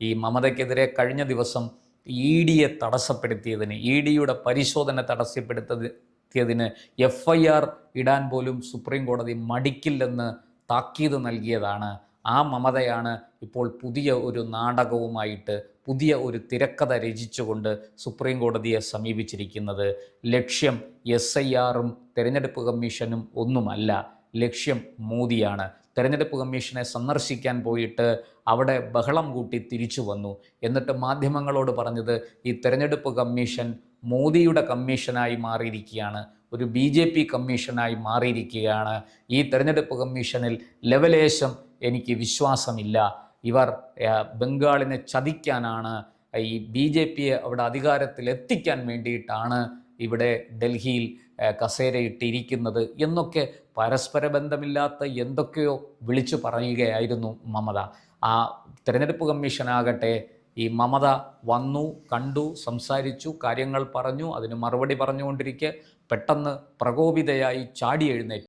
ഈ മമതയ്ക്കെതിരെ കഴിഞ്ഞ ദിവസം ഇഡിയെ തടസ്സപ്പെടുത്തിയതിന്, ഇഡിയുടെ പരിശോധന തടസ്സപ്പെടുത്തിയതിന് FIR ഇടാൻ പോലും സുപ്രീം കോടതി മടിക്കില്ലെന്ന് താക്കീത് നൽകിയതാണ്. ആ മമതയാണ് ഇപ്പോൾ പുതിയ ഒരു നാടകവുമായിട്ട് പുതിയ ഒരു തിരക്കഥ രചിച്ചുകൊണ്ട് സുപ്രീം കോടതിയെ സമീപിച്ചിരിക്കുന്നത്. ലക്ഷ്യം SIRും തെരഞ്ഞെടുപ്പ് കമ്മീഷനും ഒന്നുമല്ല, ലക്ഷ്യം മോദിയാണ്. തെരഞ്ഞെടുപ്പ് കമ്മീഷനെ സന്ദർശിക്കാൻ പോയിട്ട് അവിടെ ബഹളം കൂട്ടി തിരിച്ചു വന്നു. എന്നിട്ട് മാധ്യമങ്ങളോട് പറഞ്ഞത് ഈ തെരഞ്ഞെടുപ്പ് കമ്മീഷൻ മോദിയുടെ കമ്മീഷനായി മാറിയിരിക്കുകയാണ്, ഒരു BJP കമ്മീഷനായി മാറിയിരിക്കുകയാണ്. ഈ തെരഞ്ഞെടുപ്പ് കമ്മീഷനിൽ ലെവലേശം എനിക്ക് വിശ്വാസമില്ല. ഇവർ ബംഗാളിനെ ചതിക്കാനാണ്, ഈ BJPയെ അവിടെ അധികാരത്തിലെത്തിക്കാൻ വേണ്ടിയിട്ടാണ് ഇവിടെ ഡൽഹിയിൽ കസേരയിട്ടിരിക്കുന്നത് എന്നൊക്കെ പരസ്പര ബന്ധമില്ലാത്ത എന്തൊക്കെയോ വിളിച്ചു പറയുകയായിരുന്നു മമത. ആ തെരഞ്ഞെടുപ്പ് കമ്മീഷനാകട്ടെ ഈ മമത വന്നു, കണ്ടു, സംസാരിച്ചു, കാര്യങ്ങൾ പറഞ്ഞു, അതിന് മറുപടി പറഞ്ഞുകൊണ്ടിരിക്കെ പെട്ടെന്ന് പ്രകോപിതയായി ചാടി എഴുന്നേറ്റു.